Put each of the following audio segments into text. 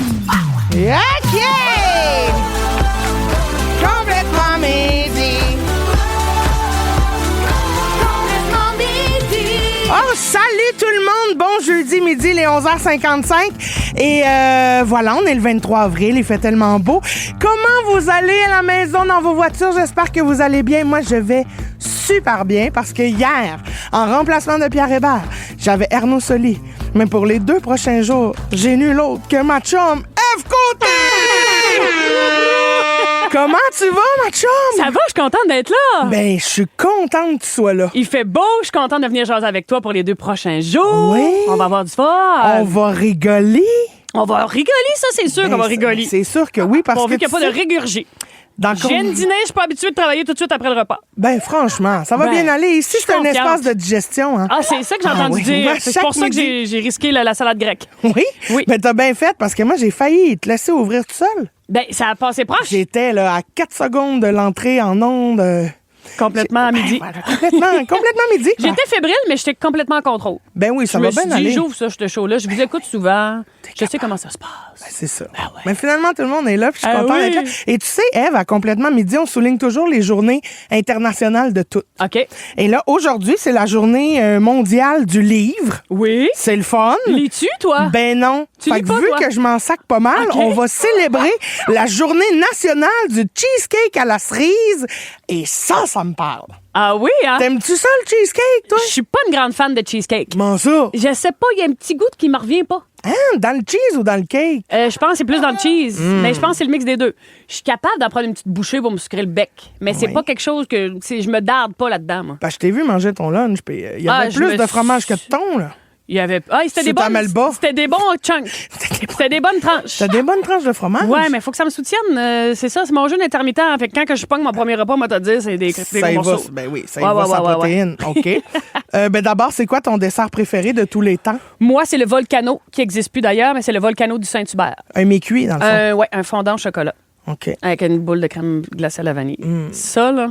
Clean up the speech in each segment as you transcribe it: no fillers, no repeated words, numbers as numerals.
OK! Complètement midi. Complètement midi. Oh, salut tout le monde! Bon jeudi midi, les 11h55. Et voilà, on est le 23 avril, il fait tellement beau. Comment vous allez à la maison, dans vos voitures? J'espère que vous allez bien. Moi, je vais super bien parce que hier, en remplacement de Pierre Hébert, j'avais Arnaud Soli. Mais pour les 2 prochains jours, j'ai nul autre que ma chum, Ève Côté! Comment tu vas, ma chum? Ça va, je suis contente d'être là. Ben, je suis contente que tu sois là. Il fait beau, je suis contente de venir jaser avec toi pour les 2 prochains jours. Oui. On va avoir du fun. On va rigoler. On va rigoler, ça, c'est sûr qu'on va rigoler. C'est sûr que oui, parce Pourvu que qu'il n'y a pas de régurgie. Je viens de dîner, je suis pas habituée de travailler tout de suite après le repas. Ben, franchement, ça va bien aller. Ici, c'est un espace de digestion. Hein? Ah, c'est ça que j'ai entendu dire. C'est pour ça que j'ai risqué la salade grecque. Oui? Oui. Mais t'as bien fait, parce que moi, j'ai failli te laisser ouvrir tout seul. Ben, ça a passé proche. J'étais là à 4 secondes de l'entrée en onde. Complètement à midi. Voilà, complètement midi. J'étais fébrile, mais j'étais complètement en contrôle. Ben oui, ça va bien aller. J'ouvre ça, ce show-là. Je vous écoute souvent. Je sais comment ça se passe. Ben, c'est ça. Ben ouais. Mais finalement, tout le monde est là, puis je suis contente d'être là. Et tu sais, Ève, à Complètement midi, on souligne toujours les journées internationales de toutes. OK. Et là, aujourd'hui, c'est la journée mondiale du livre. Oui. C'est le fun. Lis-tu, toi? Ben non. Tu Fait lis que pas, vu toi? que je m'en sac pas mal, OK. on va célébrer la journée nationale du cheesecake à la cerise. Et ça me parle. Ah oui, hein? T'aimes-tu ça, le cheesecake, toi? Je suis pas une grande fan de cheesecake. Comment ça? Je sais pas, il y a un petit goût qui me revient pas. Hein? Dans le cheese ou dans le cake? Je pense que c'est plus dans le cheese, mais je pense que c'est le mix des deux. Je suis capable d'en prendre une petite bouchée pour me sucrer le bec, mais c'est Oui. pas quelque chose que... je me darde pas là-dedans, moi. Ben, je t'ai vu manger ton lunch, puis il y avait je plus me de fromage que de thon, là. Il y avait... c'était C'est des ta bonnes... Melba. C'était des bons chunks. C'était des bonnes tranches. T'as des bonnes tranches de fromage? Ouais, mais faut que ça me soutienne. C'est ça, c'est mon jeûne intermittent. Fait que quand je pogne mon premier repas, moi, te dire, c'est des Ça gros y va, morceaux. ben oui, ça y Ouais, va ouais, sa ouais, protéine. OK. Ben d'abord, c'est quoi ton dessert préféré de tous les temps? Moi, c'est le Volcano, qui n'existe plus d'ailleurs, mais c'est le Volcano du Saint-Hubert. Un mécuit, dans le fond. Ouais, un fondant au chocolat. OK. Avec une boule de crème glacée à la vanille. Ça, là,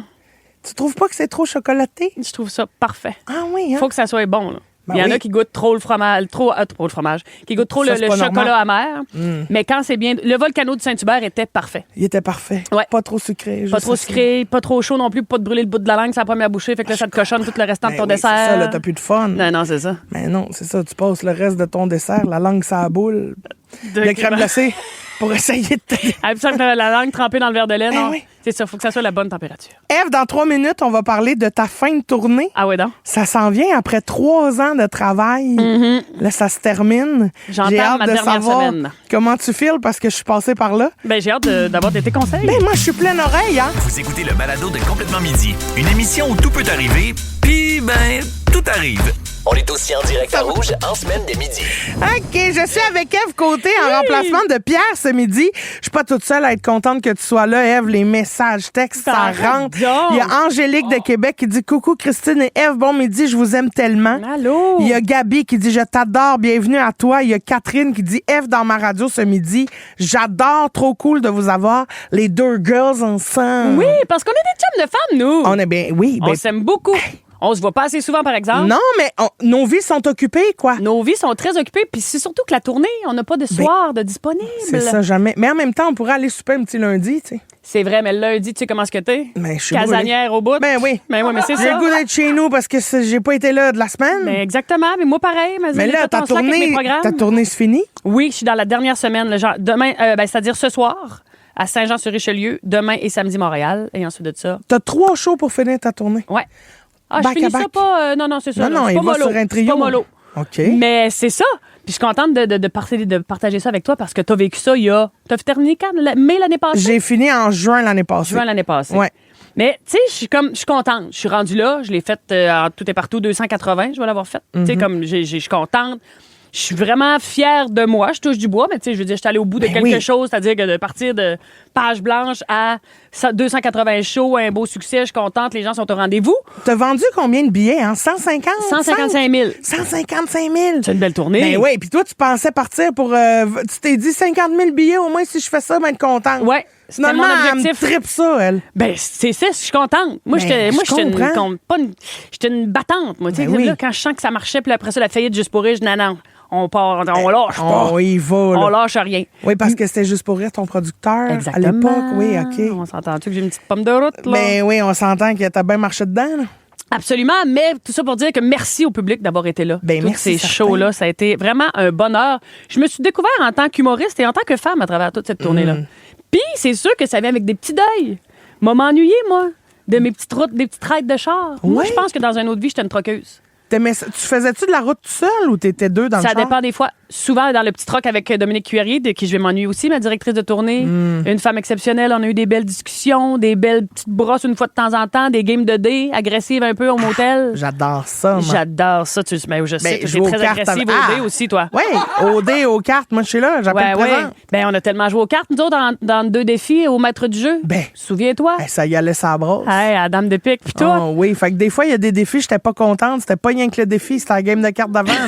Tu trouves pas que c'est trop chocolaté? je trouve ça parfait. Ah oui, hein? Faut que ça soit bon, là. Ben Il y en oui. a qui goûtent trop le fromage, trop le fromage, qui goûtent trop Ça, le c'est pas chocolat normal. amer. Mais quand c'est bien, le Volcano du Saint-Hubert était parfait. Il était parfait. Ouais. Pas trop sucré. Pas juste trop assez. sucré, pas trop chaud non plus, pas de brûler le bout de la langue, c'est la première bouchée, fait que là, ça te cochonne tout le restant de Ben ton oui, dessert. C'est ça, là, t'as plus de fun. Non, c'est ça. Mais non, c'est ça, tu passes le reste de ton dessert, la langue ça boule, de crème glacée, pour essayer de te... Avec la langue trempée dans le verre de lait, non? oui. C'est ça, faut que ça soit la bonne température. Ève, dans 3 minutes, on va parler de ta fin de tournée. Ah ouais, donc? Ça s'en vient après 3 ans de travail. Là, ça se termine. J'entame J'ai hâte ma de dernière savoir semaine. comment tu files parce que je suis passée par là. Ben, j'ai hâte d'avoir tes conseils. Ben, moi, je suis pleine oreille, hein? Vous écoutez le balado de Complètement midi, une émission où tout peut arriver, puis ben, tout arrive. On est aussi en direct à Rouge en semaine dès midi. OK, je suis avec Ève Côté en remplacement de Pierre ce midi. Je suis pas toute seule à être contente que tu sois là, Ève. Les messages, textes, ça Arrête rentre. donc. Il y a Angélique de Québec qui dit « Coucou Christine et Ève, bon midi, je vous aime tellement. » Allô? Il y a Gabi qui dit « Je t'adore, bienvenue à toi. » Il y a Catherine qui dit « Ève dans ma radio ce midi. J'adore, trop cool de vous avoir, les 2 girls ensemble. » Oui, parce qu'on est des chums de femmes, nous. On est bien, oui. On ben, s'aime beaucoup. On se voit pas assez souvent, par exemple. non, mais nos vies sont occupées, quoi. Nos vies sont très occupées, puis c'est surtout que la tournée, on n'a pas de soir de disponible. C'est ça, jamais. Mais en même temps, on pourrait aller souper un petit lundi, tu sais. C'est vrai, mais le lundi, tu sais comment est-ce que t'es? Ben, je suis Casanière au bout. Ben oui. Ben oui, mais c'est J'ai ça. le goût d'être chez nous parce que j'ai pas été là de la semaine. Ben exactement, mais moi pareil. Mais là, ta tournée se finit. Oui, je suis dans la dernière semaine. Demain, c'est-à-dire ce soir, à Saint-Jean-sur-Richelieu, demain et samedi Montréal, et ensuite de ça. T'as 3 shows pour finir ta tournée. Ouais. Ah, Back je finis à back. ça pas... non, c'est ça. Non, c'est il pas va mollo. sur un trio. C'est pas mollo. OK. Mais c'est ça. Puis je suis contente de partager ça avec toi parce que t'as vécu ça T'as terminé quand? Mai l'année passée? J'ai fini en juin l'année passée. Juin l'année passée. Ouais. Mais, tu sais, je suis contente. Je suis rendue là. Je l'ai faite en tout et partout 280. Je vais l'avoir faite. Tu sais, comme, je suis contente. Je suis vraiment fière de moi. Je touche du bois, mais tu sais, je veux dire, je suis allée au bout de quelque chose, c'est-à-dire que de partir de page blanche à 280 shows, un beau succès, je suis contente, les gens sont au rendez-vous. T'as vendu combien de billets, hein? 150? 155 000. 155 000. C'est une belle tournée. Ben oui, puis toi, tu pensais partir pour... tu t'es dit 50 000 billets, au moins, si je fais ça, ben être contente. Ouais. C'était mon Finalement, elle me objectif. tripe ça, elle. Ben, c'est ça, je suis contente. Moi, Ben, j'étais une battante, moi. Tu sais, Ben oui. là, quand je sens que ça marchait, puis après ça, la faillite juste pour rire, je dis non, on part, on lâche pas. On y va, On là. lâche rien. Oui, parce que c'était juste pour rire ton producteur Exactement. à l'époque. Oui, OK. On s'entend-tu que j'ai une petite pomme de route, là? Ben oui, on s'entend que t'as bien marché dedans, là. Absolument, mais tout ça pour dire que merci au public d'avoir été là. Ben, Tous merci, ces certain. shows-là, ça a été vraiment un bonheur. Je me suis découvert en tant qu'humoriste et en tant que femme à travers toute cette tournée-là. Puis, c'est sûr que ça vient avec des petits deuils. M'a m'ennuyer, moi, de mes petites routes, des petites raids de char. Moi, Ouais. je pense que dans une autre vie, j'étais une troqueuse. Tu faisais-tu de la route tout seul ou t'étais deux dans le Ça char? dépend des fois. Souvent, dans le petit truck avec Dominique Cuillier, de qui je vais m'ennuyer aussi, ma directrice de tournée. Une femme exceptionnelle. On a eu des belles discussions, des belles petites brosses une fois de temps en temps, des games de dés agressives un peu au motel. J'adore ça, moi. J'adore ça. Je sais que tu es jouer aux très cartes agressive avec- au dé aussi, toi. Oui, au dé, aux cartes. Moi, je suis là, j'appelle Ouais, ouais. présent. Ben, on a tellement joué aux cartes, nous autres, dans 2 défis au maître du jeu. Ben. Souviens-toi. Hey, ça y allait, ça brosse. Hey, à Dame de pique. Puis toi? Oh, oui, fait que des fois, il y a des défis, j'étais pas contente. C'était pas rien que le défi, c'était la game de cartes d'avant. là.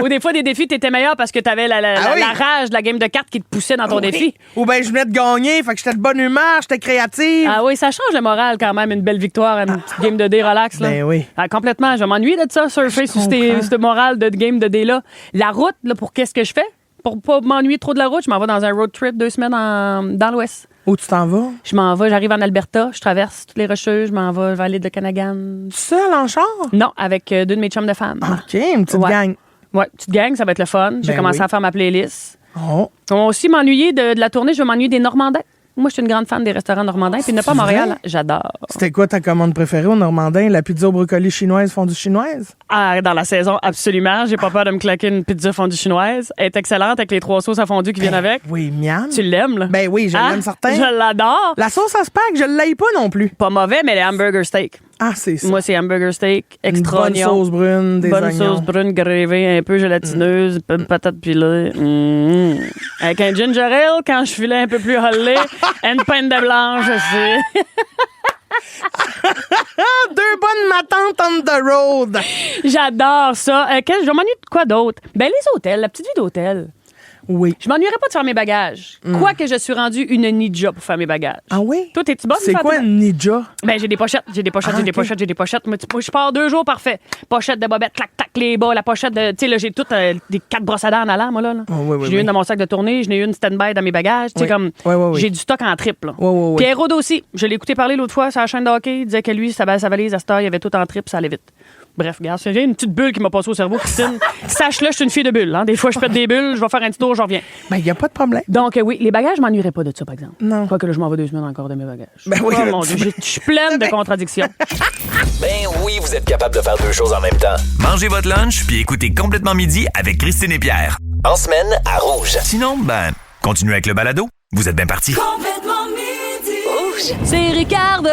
Ou des fois, des défis, t'étais meilleur parce que t'avais Ah oui. la rage de la game de cartes qui te poussait dans ton défi. Ou bien je venais de gagner, fait que j'étais de bonne humeur, j'étais créative. Ah oui, ça change le moral quand même, une belle victoire, une petite game de dés relax. Là. Ben oui. Ah, complètement. Je m'ennuie de ça, surfer sur comprends. cette morale de game de dés-là. La route, là, pour qu'est-ce que je fais? Pour pas m'ennuyer trop de la route, je m'en vais dans un road trip 2 semaines dans l'Ouest. Où tu t'en vas? Je m'en vais, j'arrive en Alberta, je traverse toutes les rocheuses, je m'en vais vers l'île de Canagan. Tout seul en char? Non, avec 2 de mes chums de femmes. OK, une petite Ouais. gang. Ouais, petite gang, ça va être le fun. J'ai Ben commencé oui. à faire ma playlist. Oh. On va aussi m'ennuyer de la tournée, je vais m'ennuyer des Normandins. Moi, je suis une grande fan des restaurants normandins. Puis il n'y en a pas à C'est Montréal. vrai? J'adore. C'était quoi ta commande préférée au Normandin? La pizza au brocoli chinoise fondue chinoise? Ah, dans la saison, absolument. J'ai pas peur de me claquer une pizza fondue chinoise. Elle est excellente avec les 3 sauces à fondue qui viennent avec. Oui, miam. Tu l'aimes, là? Ben oui, je Hein? l'aime certain. Je l'adore. La sauce à spag, je l'aille pas non plus. Pas mauvais, mais les hamburger steak. Ah, c'est ça. Moi, c'est hamburger steak, Une extra bonne oignon. sauce brune, des Bonne oignons. sauce brune gravée, un peu gélatineuse, peu de patates pilées. Avec un ginger ale quand je filais un peu plus holé. Une pinte de blanche aussi. Ah, 2 bonnes matantes on the road. J'adore ça. Je m'ennuie de quoi d'autre? Ben, les hôtels, la petite vie d'hôtel. Oui. Je m'ennuierais pas de faire mes bagages. Quoique je suis rendue une ninja pour faire mes bagages. Ah oui? Toi, t'es-tu bonne? C'est pour faire quoi tes- une ninja? Ben, j'ai des pochettes. J'ai des pochettes. Moi, je pars 2 jours parfait. Pochette de bobette, clac, clac, les bas, la pochette de. Tu sais, là, j'ai toutes des 4 brosses à dents en allant, moi, là. Oh, oui, oui, J'en ai oui. une dans mon sac de tournée, j'en ai une stand-by dans mes bagages. Tu sais, Oui. comme. Oui, oui, oui. J'ai du stock en triple, là. Oui, oui, oui. Puis Hérode aussi. Je l'ai écouté parler l'autre fois sur la chaîne de hockey. Il disait que lui, sa valise à cette heure, il y avait tout en triple, ça allait vite. Bref, regarde, j'ai une petite bulle qui m'a passé au cerveau, Christine. Sache-le, je suis une fille de bulles. Hein. Des fois, je pète des bulles, je vais faire un petit tour, je reviens. Ben, il n'y a pas de problème. Donc, oui, les bagages, je m'ennuierais pas de ça, par exemple. Non. Quoique là, je m'en vais 2 semaines encore de mes bagages. Ben oui, Oh, là, mon tu- Dieu, je suis pleine de contradictions. Ben oui, vous êtes capable de faire 2 choses en même temps. Mangez votre lunch puis écoutez Complètement Midi avec Christine et Pierre. En semaine, à Rouge. Sinon, ben, continuez avec le balado. Vous êtes bien partis. C'est Ricardo!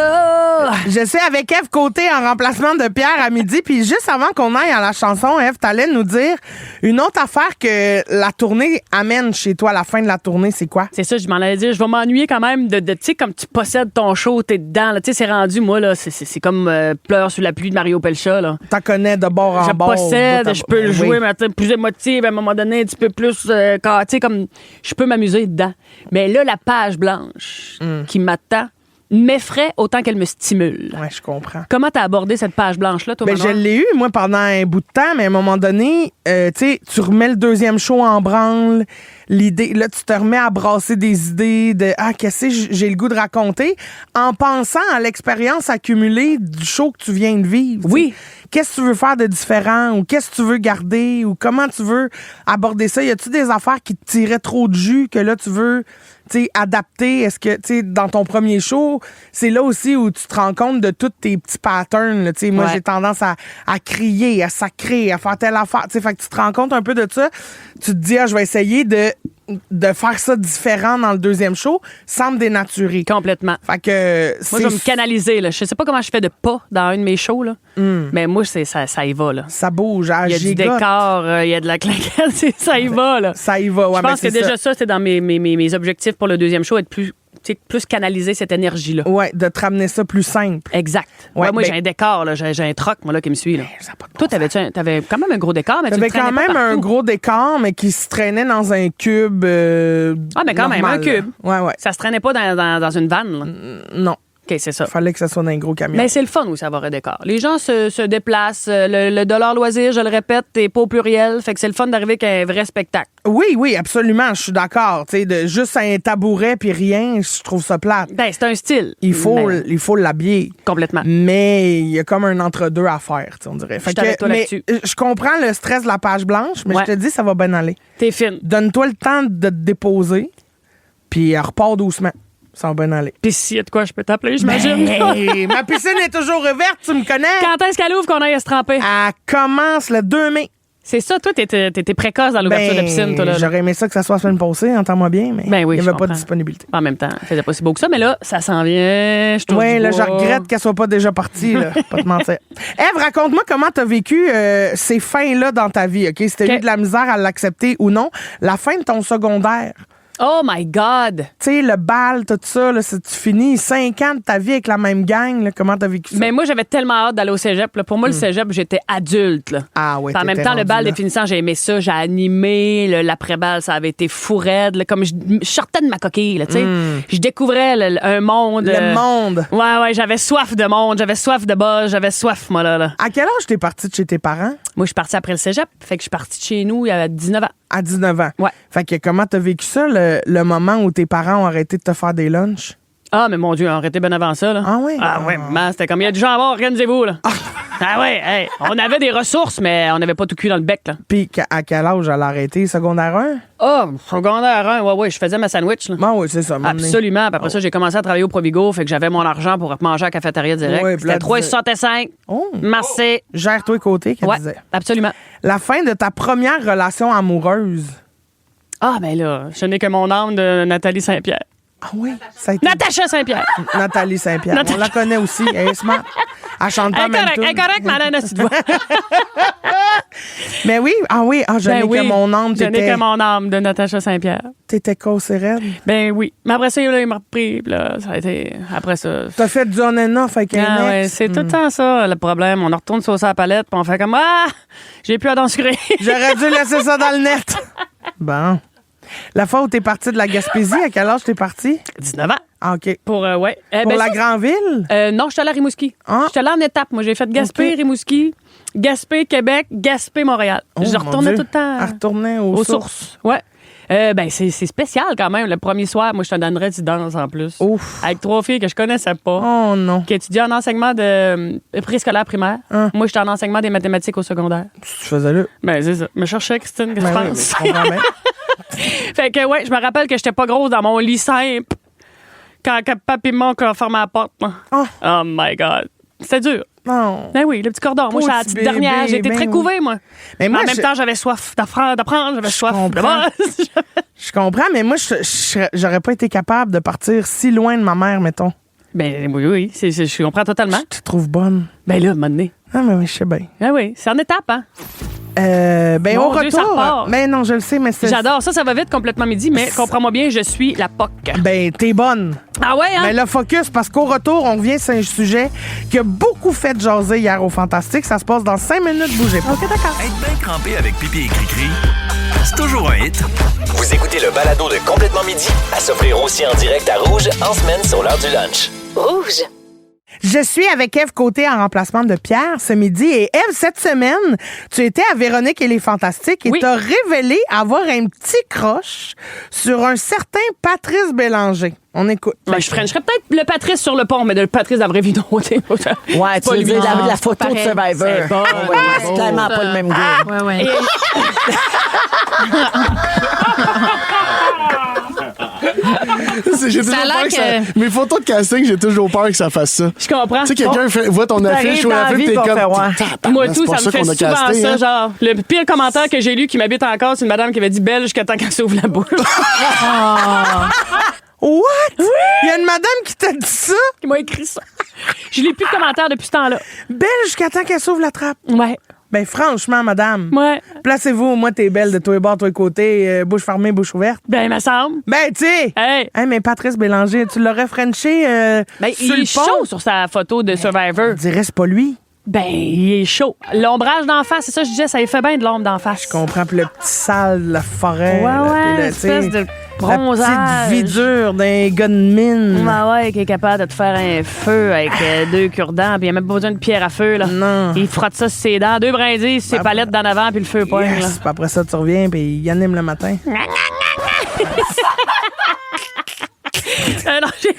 Je suis avec Ève Côté en remplacement de Pierre à midi. Puis juste avant qu'on aille à la chanson, Ève, t'allais nous dire une autre affaire que la tournée amène chez toi, la fin de la tournée, c'est quoi? C'est ça, je m'en allais dire. Je vais m'ennuyer quand même de tu sais, comme tu possèdes ton show, t'es dedans. Tu sais, c'est rendu, moi, là, c'est comme Pleurs sous la pluie de Mario Pelcha, là. T'en connais de bord en Je bord. possède, bout à je bout. peux le Ben jouer, oui. mais plus émotive, à un moment donné, un petit peu plus, tu sais, comme, je peux m'amuser dedans. Mais là, la page blanche qui m'attend m'effraie autant qu'elle me stimule. Ouais, je comprends. Comment t'as abordé cette page blanche-là, toi, Ben, je Manon? l'ai eu, moi, pendant un bout de temps, mais à un moment donné, tu sais, tu remets le deuxième show en branle, l'idée, là, tu te remets à brasser des idées de, qu'est-ce que j'ai le goût de raconter, en pensant à l'expérience accumulée du show que tu viens de vivre. Oui. Tu sais. Qu'est-ce que tu veux faire de différent, ou qu'est-ce que tu veux garder, ou comment tu veux aborder ça? Y a-tu des affaires qui te tiraient trop de jus que là, tu veux, tu sais, adapter? Est-ce que, tu sais, dans ton premier show, c'est là aussi où tu te rends compte de tous tes petits patterns, là, tu sais. Moi, Ouais. j'ai tendance à crier, à sacrer, à faire telle affaire, tu sais. Fait que tu te rends compte un peu de ça. Tu te dis, je vais essayer de faire ça différent dans le deuxième show sans me dénaturer. Complètement. Fait que Moi, je vais me canaliser, là. Je sais pas comment je fais de pas dans un de mes shows, là. Mais moi, ça y va, là. ça bouge, Il y a du gigote. décor, il y a de la claquette, ça y va, là. Ça y va, ouais, Je pense mais que c'est déjà ça. ça, c'est dans mes objectifs pour le deuxième show, être plus tu sais, plus canaliser cette énergie-là. Ouais, de te ramener ça plus simple. Exact. Ouais, Ouais, moi, ben- j'ai un décor, là. J'ai un troc, moi, là, qui me suit, là. Ça a pas de bon Toi, sens. t'avais quand même un gros décor, mais tu T'avais le traînais quand pas même un partout. gros décor, mais qui se traînait dans un cube. Ah, mais quand même, normal, un cube. là. Ouais. Ça se traînait pas dans une vanne, là. Non. OK, c'est ça. Fallait que ça soit dans un gros camion. Mais c'est le fun aussi avoir un décor. Les gens se déplacent. Le dollar loisir, je le répète, t'es pas au pluriel. Fait que c'est le fun d'arriver avec un vrai spectacle. Oui, absolument. Je suis d'accord. Tu sais, de juste un tabouret puis rien, je trouve ça plate. Ben, c'est un style. Il faut Mais l'habiller. complètement. Mais il y a comme un entre-deux à faire, tu sais, on dirait. Fait Je suis avec toi mais là-dessus. je comprends le stress de la page blanche, mais Ouais. je te dis, ça va bien aller. T'es fine. Donne-toi le temps de te déposer, puis repars doucement. Ça va bien aller. Pis s'il y a de quoi, je peux t'appeler, j'imagine. Hey, ma piscine est toujours ouverte, tu me connais? Quand est-ce qu'elle ouvre qu'on aille à se tremper? Elle commence le 2 mai. C'est ça, toi, t'étais précoce dans l'ouverture de piscine, toi, là. J'aurais aimé ça que ça soit la semaine passée, entends-moi bien, mais Ben oui, il n'y je avait pas de comprends. disponibilité. En même temps, ça faisait pas si beau que ça, mais là, ça s'en vient. Je touche Oui, du là, je bois. regrette qu'elle soit pas déjà partie, là. Pas te mentir. Ève, raconte-moi comment t'as vécu ces fins-là dans ta vie, OK? Si t'as OK. eu de la misère à l'accepter ou non. La fin de ton secondaire. Oh my God! Tu sais, le bal, tout ça, là, tu finis 5 ans de ta vie avec la même gang, là. Comment t'as vécu ça? Mais moi, j'avais tellement hâte d'aller au cégep. Là. Pour moi, le cégep, j'étais adulte. Là. Ah ouais, Puis en même t'étais temps, le bal rendu là. définissant, j'ai aimé ça. J'ai animé. L'après-bal, ça avait été fou raide. Là. Comme je sortais de ma coquille, là, tu sais. Je découvrais un monde. Le monde. Ouais, j'avais soif de monde. J'avais soif de buzz. J'avais soif, moi, là. À quel âge t'es partie de chez tes parents? Moi, je suis partie après le cégep. Fait que je suis partie de chez nous il y a 19 ans. À 19 ans. Ouais. Fait que comment t'as vécu ça, le moment où tes parents ont arrêté de te faire des lunchs? Ah, mais mon Dieu, arrêtez bien avant ça, là. Ah oui? Ah ouais, maman, c'était comme, il y a du gens à voir, organisez-vous, là. Ah ouais, hey, on avait des ressources, mais on n'avait pas tout cuit dans le bec, là. Puis à quel âge elle a arrêté? Secondaire 1? Ah, secondaire 1, ouais, je faisais ma sandwich, là. Ah oui, c'est ça. m'emmener. Absolument. Puis après ça, j'ai commencé à travailler au Provigo, fait que j'avais mon argent pour manger à la cafétéria direct. Ouais, puis là, C'était 3,65. Oh. Merci. Gère-toi côté, qu'elle Ouais, disait. absolument. La fin de ta première relation amoureuse. Ah, ben là, je n'ai que mon âme de Nathalie Saint-Pierre. Ah oui? Ça a été Natacha Saint-Pierre. Nathalie Saint-Pierre. On la connaît aussi. Elle est smart. Elle chante pas même tout. Incorrect, madame, si tu vois. Mais oui, je n'ai que mon âme. Je n'ai que mon âme de Natacha Saint-Pierre. T'étais cassée raide. Ben oui. Mais après ça, là, il m'a repris, puis là, ça a été. Après ça. T'as fait du on and off avec un Ah ouais, ex. c'est tout le temps ça, le problème. On retourne saucer à la palette, puis on fait comme ah, j'ai plus à dents sucrées. J'aurais dû laisser ça dans le net. Bon. La fois où t'es parti de la Gaspésie, à quel âge t'es parti? 19 ans. Ah, OK. Pour ouais. Pour Ben, la ça, grande ville? non, je suis allée à Rimouski. Ah. Je suis allée en étape. Moi, j'ai fait Gaspé, OK. Rimouski, Gaspé, Québec, Gaspé, Montréal. Oh, je mon retournais Dieu. tout le temps Elle retournait aux sources. Ouais. Ben, c'est spécial quand même. Le premier soir, moi, je suis dans une résidence en plus. Ouf. Avec 3 filles que je connaissais pas. Oh non. Qui étudiaient en enseignement de préscolaire primaire. Hein. Moi, j'étais en enseignement des mathématiques au secondaire. Tu faisais là. Ben, c'est ça. Me cherchais, Christine, qu'est-ce que Ben tu oui, penses? je comprends bien. Fait que, ouais, je me rappelle que j'étais pas grosse dans mon lit simple quand papi et maman ont fermé la porte. Moi. Oh. Oh my God. C'était dur. Non. Ben oui, le petit cordon. Moi, j'étais la Petit petite dernière. bébé, J'ai été ben très oui. couvée, moi. Mais moi, en même je- temps, j'avais soif d'apprendre, j'avais soif de comprends. base. Je comprends, mais moi, j'aurais pas été capable de partir si loin de ma mère, mettons. Ben oui, je comprends totalement. Je te trouve bonne. Ben là, à un moment donné. Ah, mais oui, je sais bien. Ben oui, c'est en étape, hein. Ben, Mon au Dieu, ça retour. repart. Ben non, je le sais, mais c'est. J'adore ça, ça va vite, complètement midi, mais comprends-moi bien, je suis la POC. Ben, t'es bonne. Ah ouais, hein? Mais le focus, parce qu'au retour, on revient sur un sujet qui a beaucoup fait jaser hier au Fantastique. Ça se passe dans 5 minutes, bougez pas. OK, d'accord. Être bien crampé avec Pipi et Cricri, c'est toujours un hit. Vous écoutez le balado de Complètement Midi à s'offrir aussi en direct à Rouge en semaine sur l'heure du lunch. Rouge. Je suis avec Ève Côté en remplacement de Pierre ce midi. Et Ève, cette semaine, tu étais à Véronique et les Fantastiques et Oui. t'as révélé avoir un petit croche sur un certain Patrice Bélanger. On écoute. Ouais, je ferais peut-être le Patrice sur le pont, mais le Patrice dans la vraie vie, non. Ouais, tu veux dire la photo de Survivor. C'est bon. C'est clairement pas le même goût. Ouais, ouais. J'ai toujours a l'air peur que ça... que- Mes photos de casting, j'ai toujours peur que ça fasse ça. Je comprends. Tu sais, quelqu'un voit ton affiche ou la t'arrives film, t'es dans la vie, comme... ils vont faire, ouais. Tabarnak, Moi, c'est tout, pour ça me fait qu'on a souvent casté, ça, hein. genre. Le pire commentaire que j'ai lu qui m'habite encore, c'est une madame qui avait dit belle jusqu'à temps qu'elle s'ouvre la bouche. What? Il y a une madame qui t'a dit ça? Qui m'a écrit ça. Je lis plus de commentaires depuis ce temps-là. Belle jusqu'à temps qu'elle s'ouvre la trappe. Ouais. Ben franchement, madame. Ouais. Placez-vous, moi, t'es belle de tous les bords, tous les côtés, bouche fermée, bouche ouverte. Ben, il me semble. Ben, tu sais. Hey. Hey, mais Patrice Bélanger, tu l'aurais frenché Ben, sur il le est pont? chaud sur sa photo de Survivor. Je dirais, c'est pas lui. Ben, il est chaud. L'ombrage d'en face, c'est ça que je disais, ça lui fait bien de l'ombre d'en face. Je comprends. Puis le petit sale de la forêt. Ouais, là, puis ouais, là, espèce tu sais, de bronzage. La petite vie dure d'un gars de mine. Ben ouais, qui est capable de te faire un feu avec 2 cure-dents, puis il n'y a même pas besoin de pierre à feu, là. Non. Il frotte ça sur ses dents, 2 brindilles sur ses palettes d'en avant, puis le feu pogne, là. Yes. Puis après ça, tu reviens, puis il anime le matin. Non, j'ai...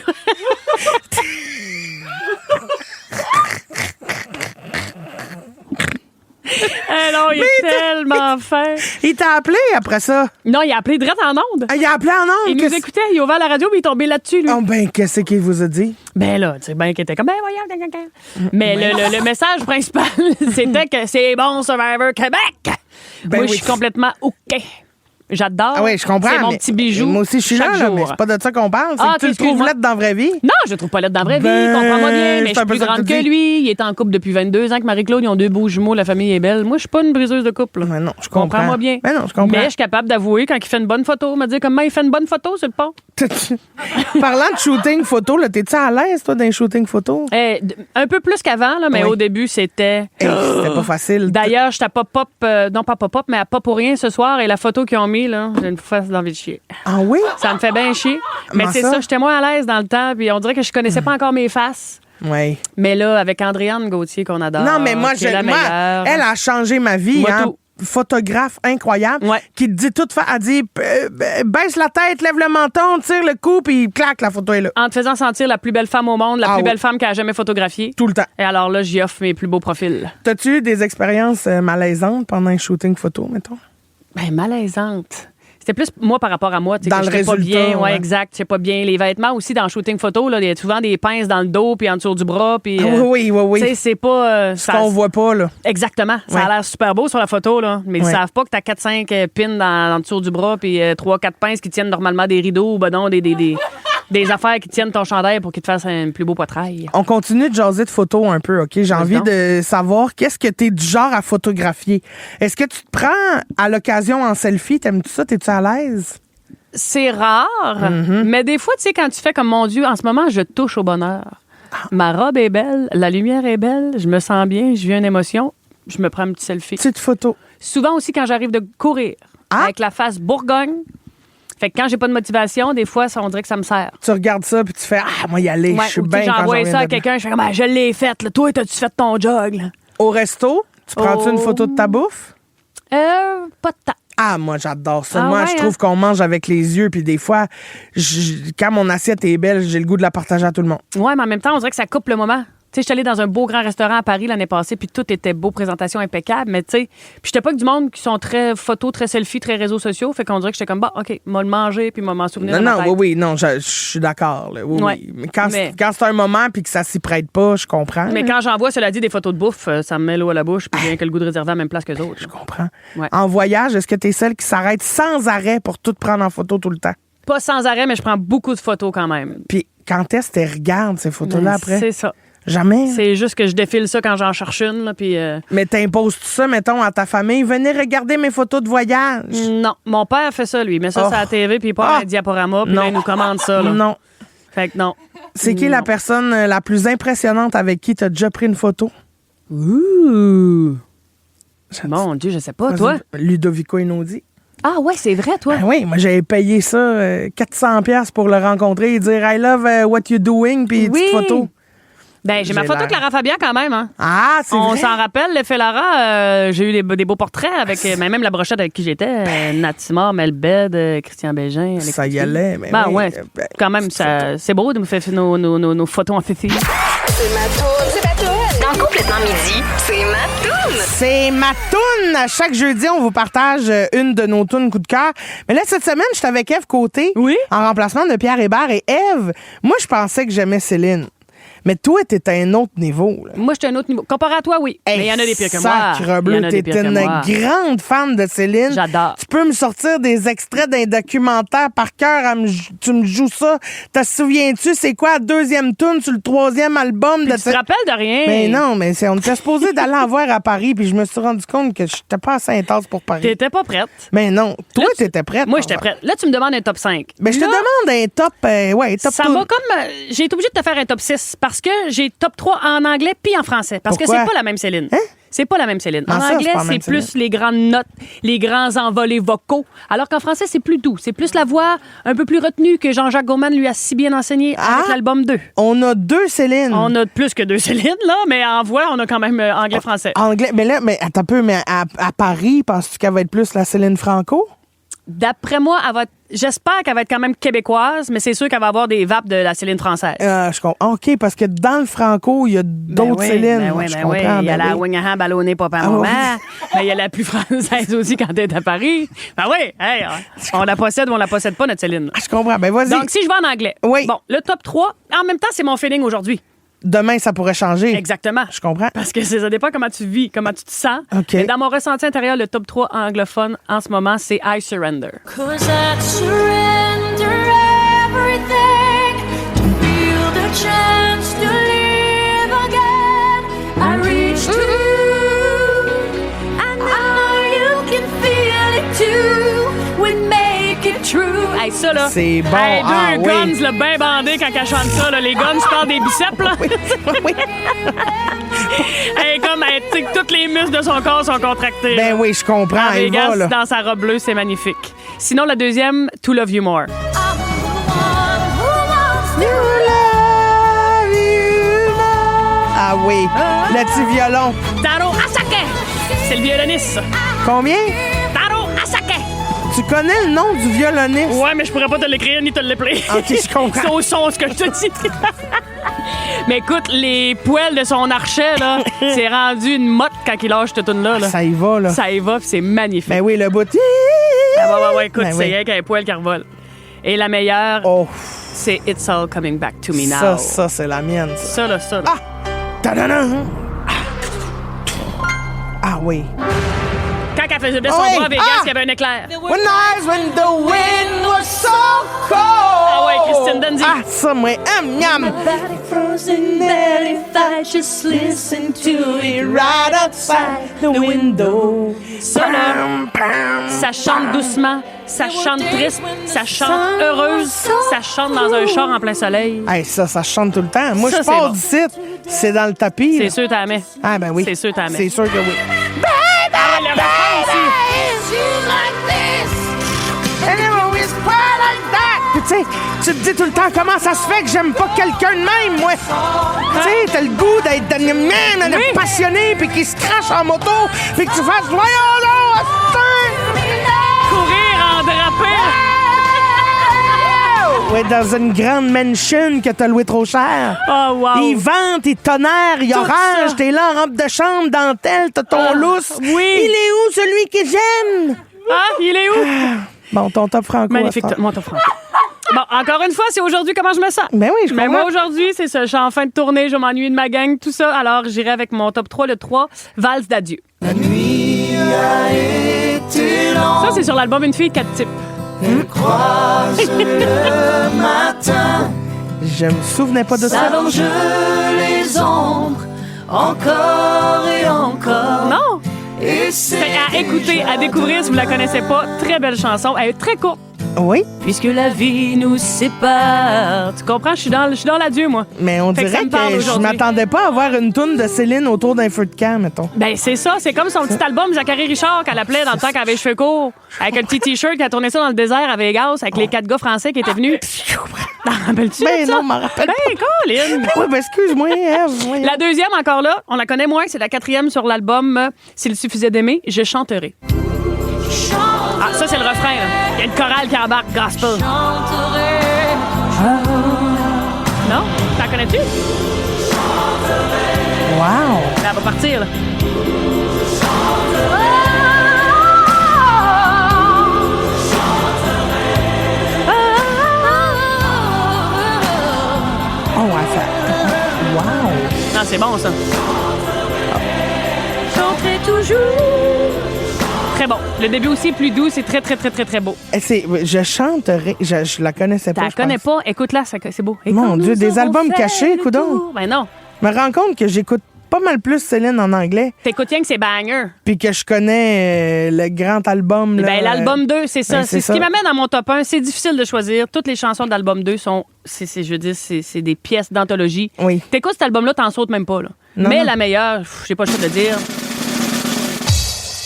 non, il est tellement fin. Il t'a appelé après ça? Non, il a appelé direct en onde. Ah, il a appelé en ondes? Il nous écoutait, il a ouvert la radio, puis il est tombé là-dessus, lui. Oh, ben, qu'est-ce qu'il vous a dit? Ben là, tu sais, ben qui était comme, ben voyons, mais le message principal, c'était que c'est bon, Survivor Québec. Ben Moi, oui. je suis complètement OK. J'adore. Ah oui, je comprends. C'est mon mais- petit bijou. Moi aussi, je suis là, chaque là, jour. mais c'est pas de ça qu'on parle. C'est Ah, que tu le ok, trouves excuse-moi. lettre dans la vraie vie. Non, je le trouve pas lettre dans la vraie vie. Ben, Comprends-moi bien, mais je c'est suis un peu plus ça que grande tu que dis. lui. Il est en couple depuis 22 ans avec Marie-Claude. Ils ont 2 beaux jumeaux. La famille est belle. Moi, je suis pas une briseuse de couple. là. Mais non, je comprends. Comprends-moi bien. Ben non, je comprends. Mais je suis capable d'avouer quand il fait une bonne photo. Me dire comment il fait une bonne photo sur le pont. Parlant de shooting photo, là, t'es-tu à l'aise, toi, d'un shooting photo? Un peu plus qu'avant, là, mais Oui. au début, c'était... Hey, c'était pas facile. D'ailleurs, j'étais à pop-up, non pas pop-up, mais à pas pour rien ce soir. Et la photo qu'ils ont mis, là, j'ai une face d'envie de chier. Ah oui? Ça me fait bien chier. Mais Comment c'est ça? ça, j'étais moins à l'aise dans le temps. Puis on dirait que je connaissais pas encore mes faces. Oui. Mais là, avec Andréane Gauthier, qu'on adore. Non, mais moi, qui est la meilleure. elle a changé ma vie. Moi, Hein? tout. Photographe incroyable Ouais. qui te dit tout elle dit baisse la tête, lève le menton, tire le cou, puis clac, la photo est là. En te faisant sentir la plus belle femme au monde, la Ah plus oui. belle femme qu'elle a jamais photographiée. Tout le temps. Et alors là, j'y offre mes plus beaux profils. T'as-tu eu des expériences malaisantes pendant un shooting photo, mettons? Ben, malaisante. C'était plus moi par rapport à moi. Tu sais, Dans que le j'étais pas résultat, bien. ouais. Ouais, exact. J'étais pas bien. Les vêtements aussi dans le shooting photo, là, il y a souvent des pinces dans le dos puis en dessous du bras. Puis, Ah oui. Tu sais, c'est pas. Ce qu'on voit pas, là. Exactement. Ça Ouais. a l'air super beau sur la photo, là. Mais ils Ouais. savent pas que t'as 4-5 pins en dessous du bras puis 3-4 pinces qui tiennent normalement des rideaux ou ben non, des affaires qui tiennent ton chandail pour qu'il te fasse un plus beau poitrail. On continue de jaser de photos un peu, OK? J'ai envie donc. de savoir qu'est-ce que t'es du genre à photographier. Est-ce que tu te prends à l'occasion en selfie? T'aimes-tu ça? T'es-tu à l'aise? C'est rare, Mm-hmm. mais des fois, tu sais, quand tu fais comme mon Dieu, en ce moment, je touche au bonheur. Ma robe est belle, la lumière est belle, je me sens bien, je vis une émotion, je me prends un petit selfie. Petite photo. Souvent aussi quand j'arrive de courir, Ah! avec la face Bourgogne. Fait que quand j'ai pas de motivation, des fois, on dirait que ça me sert. Tu regardes ça puis tu fais « Ah, moi, y aller, Ouais, je suis ou tu sais, bien quand j'envoie j'en ça viens à de là. quelqu'un, je fais comme, ah, je l'ai faite, là. Toi, t'as-tu fait ton jog, là? » Au resto, tu prends-tu une photo de ta bouffe? Pas de temps. Ah, moi, j'adore ça. Ah Moi, ouais, je trouve qu'on mange avec les yeux, puis des fois, quand mon assiette est belle, j'ai le goût de la partager à tout le monde. Ouais, mais en même temps, on dirait que ça coupe le moment. Tu sais, je suis allée dans un beau grand restaurant à Paris l'année passée, puis tout était beau, présentation impeccable, mais tu sais, puis j'étais pas que du monde qui sont très photos, très selfies, très réseaux sociaux, fait qu'on dirait que j'étais comme, bah, OK, m'a le manger, puis m'a m'en souvenir. Non, dans ma non, tête. oui, non, je suis d'accord. Là. Oui, Ouais. oui. Mais quand Mais- c'est un moment puis que ça s'y prête pas, je comprends. Mais quand j'envoie, cela dit, des photos de bouffe, ça me met l'eau à la bouche, puis j'ai que le goût de réserver à la même place que les autres. Je comprends. Ouais. En voyage, est-ce que t'es celle qui s'arrête sans arrêt pour tout prendre en photo tout le temps? Pas sans arrêt, mais je prends beaucoup de photos quand même. Puis quand est-ce que tu regardes ces photos-là après? C'est ça. Jamais. C'est juste que je défile ça quand j'en cherche une, là, puis... Mais t'imposes tout ça, mettons, à ta famille? Venez regarder mes photos de voyage. Non, mon père fait ça, lui. Il met ça Oh. sur la TV, puis il part Ah. un diaporama, puis Non. là, il nous commande ça. Là. Non. Fait que non. C'est qui la personne la plus impressionnante avec qui t'as déjà pris une photo? Ouh! Mon Dieu, je sais pas, toi? Ludovico Einaudi. Ah ouais, c'est vrai, toi. Ben oui, moi j'avais payé ça 400$ pour le rencontrer et dire I love what you're doing, puis Oui. petite photo. Ben, j'ai ma J'ai photo l'air- avec Lara Fabian quand même, hein. Ah, c'est On vrai. s'en rappelle, l'effet Lara, j'ai eu des beaux portraits avec même la brochette avec qui j'étais, Natimor, Melbed, Christian Bégin. Alex Ça y Fifi. allait, mais Ben oui, ouais, ben, quand même, c'est beau de me faire nos photos en fifi. C'est ma toune. Dans Complètement Midi, c'est ma toune. C'est ma toune. Chaque jeudi, on vous partage une de nos tounes coup de cœur. Mais là, cette semaine, j'étais avec Ève Côté. Oui. En remplacement de Pierre Hébert. Et Ève, moi, je pensais que j'aimais Céline. Mais toi, t'es à un autre niveau. Là. Moi, j'étais à un autre niveau. Comparé à toi, oui. Hey, mais il y en a des pires que moi. Sacrebleu, Il y en a des t'es pires que une moi. grande fan de Céline. J'adore. Tu peux me sortir des extraits d'un documentaire par cœur. Tu me joues ça. Te souviens-tu, c'est quoi la deuxième tune sur le troisième album de Tu te rappelles de rien? Mais non, mais on était supposé d'aller en voir à Paris, puis je me suis rendu compte que j'étais pas assez intense pour Paris. T'étais pas prête. Mais non, toi, Là, t'étais prête. Moi, j'étais prête. Là, tu me demandes un top 5. Mais je te Là, demande un top, top ça tune. va comme. J'ai été obligée de te faire un top 6 parce que j'ai top 3 en anglais puis en français. Parce Pourquoi? que c'est pas la même Céline. Hein? C'est pas la même Céline. Ah, En ça, c'est anglais, pas la même c'est plus Céline. les grandes notes, les grands envolées vocaux. Alors qu'en français, c'est plus doux. C'est plus la voix un peu plus retenue que Jean-Jacques Goldman lui a si bien enseigné avec l'album 2. On a deux Céline. On a plus que 2 Céline, là, mais en voix, on a quand même anglais-français. Anglais, mais attends un peu, mais à Paris, penses-tu qu'elle va être plus la Céline Franco? D'après moi, j'espère qu'elle va être quand même québécoise, mais c'est sûr qu'elle va avoir des vapes de la Céline française. Je comprends. OK, parce que dans le Franco, il y a d'autres Céline. Ben je oui. comprends. Il y a ben la oui. Wingham ballonnée pas par Ah moment. oui. Mais il y a la plus française aussi quand elle est à Paris. Ben oui, hey, on la possède ou on la possède pas, notre Céline. Je comprends. Ben vas-y. Donc, si je vais en anglais. Oui. Bon, le top 3, en même temps, c'est mon feeling aujourd'hui. Demain, ça pourrait changer. Exactement. Je comprends. Parce que ça dépend comment tu vis, comment tu te sens. OK. Mais dans mon ressenti intérieur, le top 3 anglophone en ce moment, c'est I Surrender. 'Cause I'd surrender everything to feel the chance to live again. I reach to I know you can feel it too. We make it true. Hey, ça, là. C'est bon. Hey, Ah, deux oui. guns, là, bien bandés quand elle chante ça, là. Les guns, je parle des biceps, là. Oui. Hey, comme, hey, tu sais que tous les muscles de son corps sont contractés. Ben oui, je comprends. En Il va, Vegas, là. dans sa robe bleue, c'est magnifique. Sinon, la deuxième, To Love You More. I'm the one who wants to Ah oui. Le petit violon. Taro Asake! C'est le violoniste, ça. Combien? Taro Asake! Tu connais le nom du violoniste? Ouais, mais je pourrais pas te l'écrire ni te l'épeler. OK, je comprends. C'est au son, ce que je te dis. Mais écoute, les poils de son archet, là, c'est rendu une motte quand il lâche cette tune-là. Là. Ça y va, là. Ça y va, puis c'est magnifique. Ben oui, le bout. Ah, ouais, écoute, Ben c'est oui. rien qu'un poil qui revole. Et la meilleure, Oh, c'est It's All Coming Back to Me ça, Now. c'est la mienne, ça. Ça, là. Ah! Ta-da-da! Ah oui. Quand elle faisait son Oui. bras à Vegas, Ah! il y avait un éclair. When eyes when the wind was so cold. Ah ouais, Christine Dundy. Ah, ça, moi, miam. body frozen there if I just listen to it Right outside the window. Ça, là, ça chante doucement, ça chante triste, ça chante heureuse, ça chante dans un char en plein soleil. Hey, ça chante tout le temps. Moi, Ça, je c'est pars bon. d'ici, c'est dans le tapis. C'est là. sûr, t'as la mets. Ah, ben oui. C'est sûr, t'as la mets. C'est sûr que oui. Ah ouais, le refrain aussi. Puis tu sais, tu te dis tout le temps comment ça se fait que j'aime pas quelqu'un de même, moi. Tu sais, t'as le goût d'être passionné puis qui se crache en moto puis que tu fasses voyons là, Courir en drapé. ouais, dans une grande mansion que t'as loué trop cher. Oh, wow. Il vente, il tonnerre, il Tout orange, ça. t'es là en robe de chambre, dentelle, t'as ton lousse. oui. Il est où celui que j'aime? Ah, il est où? Bon, ton top franco. Magnifique, à ce temps. mon top franco. Bon, encore une fois, c'est aujourd'hui comment je me sens. Ben oui, je Mais comprends. moi, aujourd'hui, c'est ça. Je suis en fin de tournée, je vais m'ennuyer de ma gang, tout ça. Alors, j'irai avec mon top 3, le 3, Valse d'adieu. Ça, c'est sur l'album Une fille de 4 types. Je me souvenais pas de ça. Allonge les ombres encore et encore. Non? Et C'est à écouter, à découvrir si vous la connaissez pas. Très belle chanson. Elle est très courte. Oui, Puisque la vie nous sépare. Tu comprends? Je suis dans l'adieu, moi. mais on Fait que ça dirait me parle que je aujourd'hui. m'attendais pas à avoir une toune de Céline autour d'un feu de camp, mettons. Ben, c'est ça. C'est comme son petit album Zachary Richard qu'elle appelait dans le temps qu'elle avait les cheveux courts. Avec un petit T-shirt qui a tourné ça dans le désert à Vegas avec les 4 gars français qui étaient venus. T'en rappelles-tu? Ben de ça? non, je m'en rappelle Ben, Colin! Oui, ben excuse-moi, Ève. Oui. La deuxième, encore là, on la connaît moins, c'est la 4e sur l'album S'il suffisait d'aimer, je chanterai. Ah, ça, c'est le refrain, là. Il y a une chorale qui embarque gospel. Non? T'en connais-tu? Wow. Là, elle va partir, là. Oh, ouais, ça. c'est bon, ça. Chanterai toujours. Très bon. Le début aussi est plus doux. C'est très, très, très, très, très beau. Je chanterai. Je la connaissais pas. Tu la connais pas? Écoute-la, c'est beau. Et Mon quand Dieu, nous des aurons albums fait cachés, le coudonc. tour. Ben non. Je me rends compte que j'écoute pas mal plus Céline en anglais, T'écoutes rien que c'est banger. puis que je connais le grand album. Là, Ben, l'album 2, c'est ça. ben, c'est c'est ce qui ça. m'amène à mon top 1. C'est difficile de choisir. Toutes les chansons de l'album 2 sont, je veux dire, c'est des pièces d'anthologie. Oui. T'écoutes cet album-là, t'en sautes même pas. Là. Non, Mais non. la meilleure, j'ai pas le choix de le dire.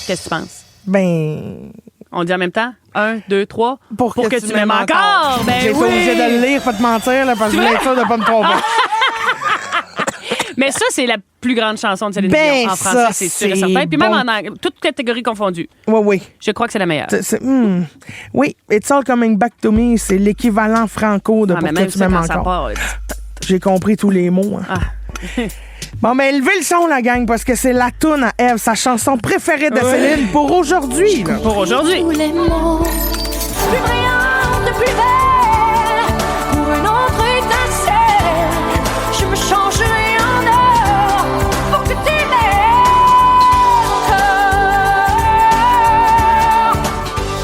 Qu'est-ce que tu penses? Ben. On dit en même temps? 1, 2, 3. Pour que tu m'aimes encore. Ben J'ai été oui. obligée de le lire, pas te mentir, là, parce que je voulais être sûre de pas me tromper. Mais ça, c'est la plus grande chanson de Céline Ben, Dion. En français, ça, c'est sûr et c'est certain. Puis même bon. en anglais, toutes catégories confondues. Oui, oui. Je crois que c'est la meilleure. Oui, It's All Coming Back to Me, c'est l'équivalent franco de Ah, Pour mais que même tu ça, m'aimes quand ça encore. part, J'ai compris tous les mots. Hein. Ah. Bon, ben, levez le son, la gang, parce que c'est la toune à Eve, sa chanson préférée de Céline pour aujourd'hui. là. Pour aujourd'hui. Tous les mots, plus rien de plus belle. Pour une autre étincelle, je me changerai en or pour que tu m'aimes encore.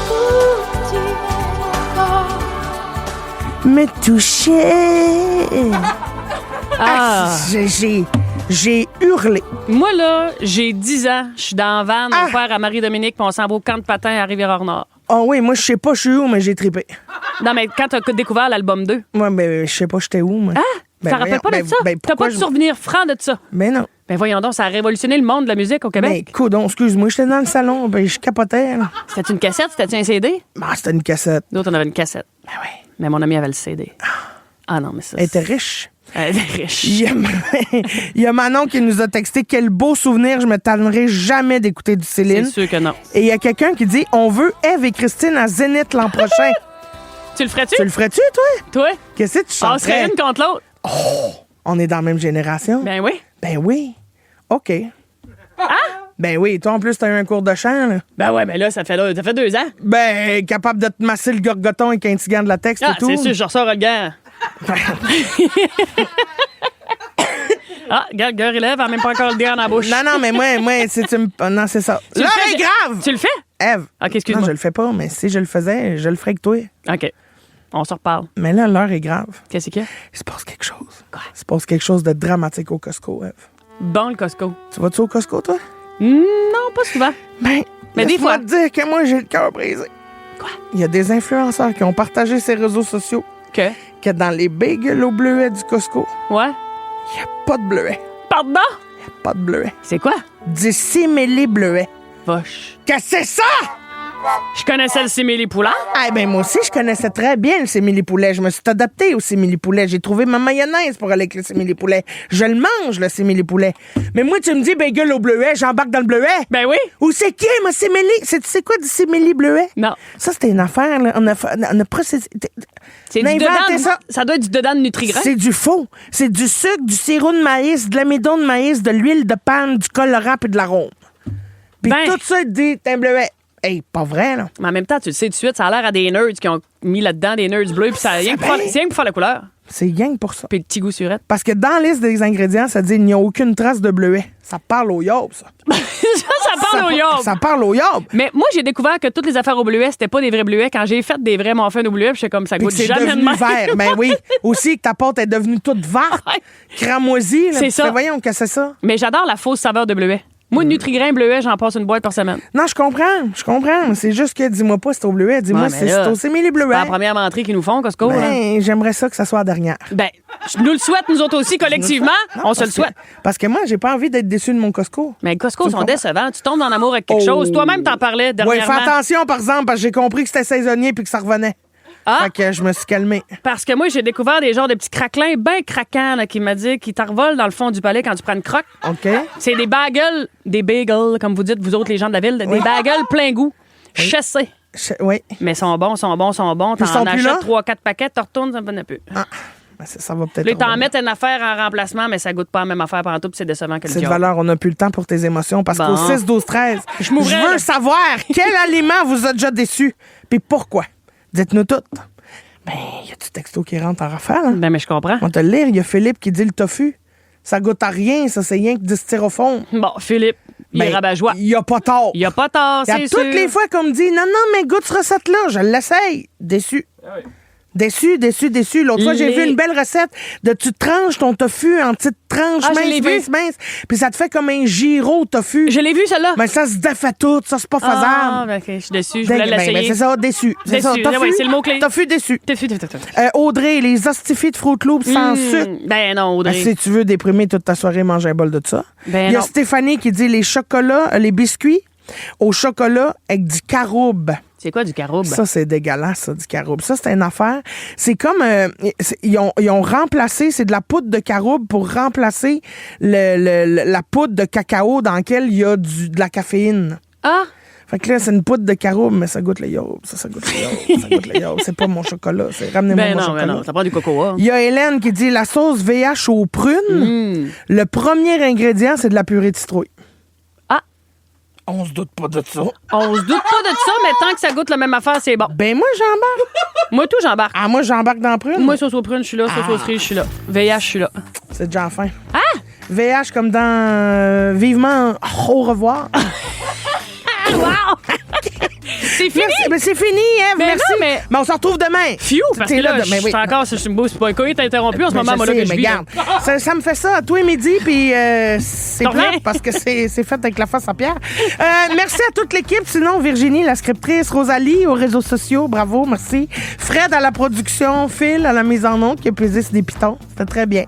Pour que tu m'aimes encore. Me toucher. Ah. J'ai hurlé. Moi, là, j'ai 10 ans. Je suis dans la van, mon père à Marie-Dominique, puis on s'en va au camp de patins à Rivière-Nord. Oh oui, moi, je sais pas je suis où, mais j'ai trippé. Non, mais quand t'as découvert l'album 2, Moi, ben, je sais pas j'étais où, moi. ah, Ben, t'en rappelles pas de voyons, ça? ben, T'as pas pourquoi de je- souvenir franc de ça? Ben non. Ben voyons donc, ça a révolutionné le monde de la musique au Ben, Québec. coudonc, excuse-moi, j'étais dans le salon, ben, je capotais, là. C'était une cassette? C'était un CD? Ah, c'était une cassette. D'autres, on avait une cassette. Ben oui. Mais mon ami avait le CD. Ah non, mais ça... Elle était riche. Elle était riche. Il y, a, il y a Manon qui nous a texté quel beau souvenir, je me tannerai jamais d'écouter du C'est Céline. sûr que non. Et il y a quelqu'un qui dit on veut Eve et Christine à Zénith l'an prochain. Tu le ferais-tu? Tu le ferais-tu, toi? Toi? Qu'est-ce que tu On serait chanterais? une contre l'autre. On est dans la même génération? Ben oui. Ben oui. OK. Ben oui, toi en plus, t'as eu un cours de chant, là. Ben ouais, mais là, ça fait 2 ans. Ben, capable de te masser le gorgoton avec un petit gant de latex Ah, et tout. c'est sûr, je ressors le gant. Ah, regarde, gars, relève, elle a même pas encore le gant dans la bouche. Non, non, mais moi, si tu me. Non, c'est ça. Tu le L'heure fais, est grave! Tu le fais? Eve. OK, excuse-moi. Non, je le fais pas, mais si je le faisais, je le ferais que toi. OK. On se reparle. Mais là, l'heure est grave. Qu'est-ce qu'il y a? Il se passe quelque chose. Quoi? Il se passe quelque chose de dramatique au Costco, Eve. Bon, le Costco. Tu vas-tu au Costco, toi? Non, pas souvent. Ben, Mais des laisse-moi fois. te dire que moi, j'ai le cœur brisé. Quoi? Il y a des influenceurs qui ont partagé ces réseaux sociaux Que? que dans les bagels au bleuet du Costco, Ouais? il n'y a pas de bleuet. Pardon? Pas de bleuet. C'est quoi? Du simili bleuet. Vache. Qu'est-ce que c'est ça? Je connaissais le simili poulard. Ah ben moi aussi, je connaissais très bien le simili-poulet. Je me suis adapté au simili-poulet. J'ai trouvé ma mayonnaise pour aller avec le simili-poulet. Je le mange, le simili-poulet. Mais moi, tu me dis bagel au bleuet, j'embarque dans le bleuet. Ben oui. Où c'est qui, ma simili? C'est quoi du simili-bleuet? Non. Ça, c'était une affaire, là. On a procédé... C'est On a du inventé dedans. ça. Ça doit être du dedans de Nutri-Grain. C'est du faux. C'est du sucre, du sirop de maïs, de l'amidon de maïs, de l'huile de palme, du colorant et de l'arôme. Puis Ben. tout ça, dit, t'es un bleuet. Hey, pas vrai, là. Mais en même temps, tu le sais tout de suite, ça a l'air à des nerds qui ont mis là-dedans des nerds bleus, puis ça rien que pour faire- c'est rien que pour faire la couleur. C'est rien que pour ça. Puis le petit goût surette. Parce que dans la liste des ingrédients, ça dit il n'y a aucune trace de bleuet. Ça parle au yob, ça. ça parle au yob. Ça parle au yob. Mais moi, j'ai découvert que toutes les affaires au bleuet, c'était pas des vrais bleuets. Quand j'ai fait des vrais muffins au bleuet, puis j'étais comme ça Puis goûte que c'est jamais de devenu même. vert. Ben oui. Aussi que ta pâte est devenue toute verte, Ouais. cramoisie. là. C'est Tu ça. fais, voyons que c'est ça. Mais j'adore la fausse saveur de bleuet. Moi, Nutri-Grain bleuet, j'en passe une boîte par semaine. Non, je comprends. C'est juste que dis-moi pas c'est au bleuet. Dis-moi Ouais, mais c'est là, au simili C'est bleuet. la première entrée qu'ils nous font, Costco. là. Ben, j'aimerais ça que ça soit la dernière. Ben, je nous le souhaite, nous autres aussi, collectivement. On se le Parce que- souhaite. Parce que moi, j'ai pas envie d'être déçu de mon Costco. Mais Costco Tu sont comprends? décevants. Tu tombes en amour avec quelque Oh. chose. Toi-même, t'en parlais Oui, dernièrement. fais attention, par exemple, parce que j'ai compris que c'était saisonnier puis que ça revenait. Ah, Fait que je me suis calmé. parce que moi, j'ai découvert des genres de petits craquelins bien craquants là, qui m'a dit qu'ils t'envolent dans le fond du palais quand tu prends une croque. OK? C'est des bagels, comme vous dites, vous autres, les gens de la ville, des bagels plein goût, chassés. Oui. Mais sont bons. Ils sont T'en plus achètes là? 3-4 paquets, t'en retournes, ça me donne un peu. Ben, ça va peut-être. Là, t'en revenir. mets une affaire en remplacement, mais ça goûte pas la même affaire pendant tout, puis c'est décevant que le C'est de job. valeur, on n'a plus le temps pour tes émotions parce Bon. qu'au 6, 12, 13, je mourrais, veux là. savoir quel aliment vous a déjà déçu puis pourquoi. Dites-nous tout. Ben, y a du texto qui rentre en rafale. Hein? Ben, mais je comprends. On va te le lire. Il y a Philippe qui dit le tofu. Ça goûte à rien, ça, c'est rien que du styrofoam. Bon, Philippe, il est rabat-joie. Il y a pas tort. Il y a pas tort, c'est sûr. Toutes les fois qu'on me dit, non, mais goûte cette recette-là, je l'essaye. Déçu. Déçu. L'autre fois, j'ai vu une belle recette de tu tranches ton tofu en petites tranches minces. Puis ça te fait comme un gyro tofu. Je l'ai vu, celle-là. Mais ça se défait tout. Ça, c'est pas faisable. Ah, ben, OK, je suis déçue. Je voulais l'essayer. Ben, c'est ça, déçu. C'est ça, tofu, oui, c'est le mot-clé. Tofu déçu. Déçu. Audrey, les hostifis de Fruit Loops sans sucre. Ben non, Audrey. Si tu veux déprimer toute ta soirée, mange un bol de ça. Ben Il y a non. Stéphanie qui dit les chocolats, les biscuits au chocolat avec du caroube. C'est quoi du caroube? Ça, c'est dégueulasse, ça, du caroube. Ça, c'est une affaire. C'est comme... ils ont remplacé... C'est de la poudre de caroube pour remplacer la poudre de cacao dans laquelle il y a de la caféine. Ah! Fait que là, c'est une poudre de caroube, mais ça goûte le yaourt. Ça goûte le yaourt. C'est pas mon chocolat. Ramenez-moi mon chocolat. Ben non, ça prend du cocoa. Il y a Hélène qui dit la sauce VH aux prunes. Le premier ingrédient, c'est de la purée de citrouille. On se doute pas de ça. On se doute pas de ça, mais tant que ça goûte la même affaire, c'est bon. Ben moi, j'embarque. Moi, tout, j'embarque. Ah, moi, j'embarque dans la prune. Moi, sauce aux prunes, je suis là. Sauce aux cerises, je suis là. VH, je suis là. C'est déjà fin. Ah! VH comme dans Vivement au revoir. Wow! C'est fini! Mais c'est fini, Ève. Mais merci. non, mais on se retrouve demain. Fiou, parce que là, je suis encore... C'est pas un coït interrompu en ce moment, moi, là, que je vis. Regarde, ça me fait ça à tous les midis, puis c'est plate parce que c'est fait avec la face à pierre. Merci à toute l'équipe. Sinon, Virginie, la scriptrice, Rosalie, aux réseaux sociaux, bravo, merci. Fred à la production, Phil à la mise en onde qui a pesé sur des pitons. C'était très bien.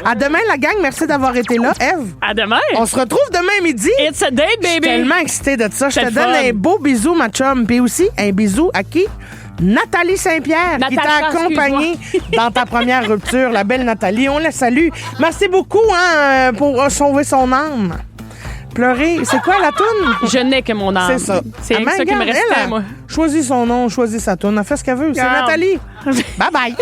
À demain, la gang. Merci d'avoir été là. Ève. À demain. On se retrouve demain midi. It's a date, baby. Je suis tellement excitée de ça. Je C'est te le donne fun. un beau bisou, ma chum. Puis aussi, un bisou à qui? Nathalie Saint-Pierre, qui t'a Natacha, accompagnée dans ta première rupture. La belle Nathalie, on la salue. Merci beaucoup pour sauver son âme. Pleurer, c'est quoi la toune? Je n'ai que mon âme. C'est ça. C'est Ah, ça qui me regarde, restait, elle, moi. Choisis son nom, choisis sa toune. Elle fait ce qu'elle veut. C'est Regarde. Nathalie. Bye-bye.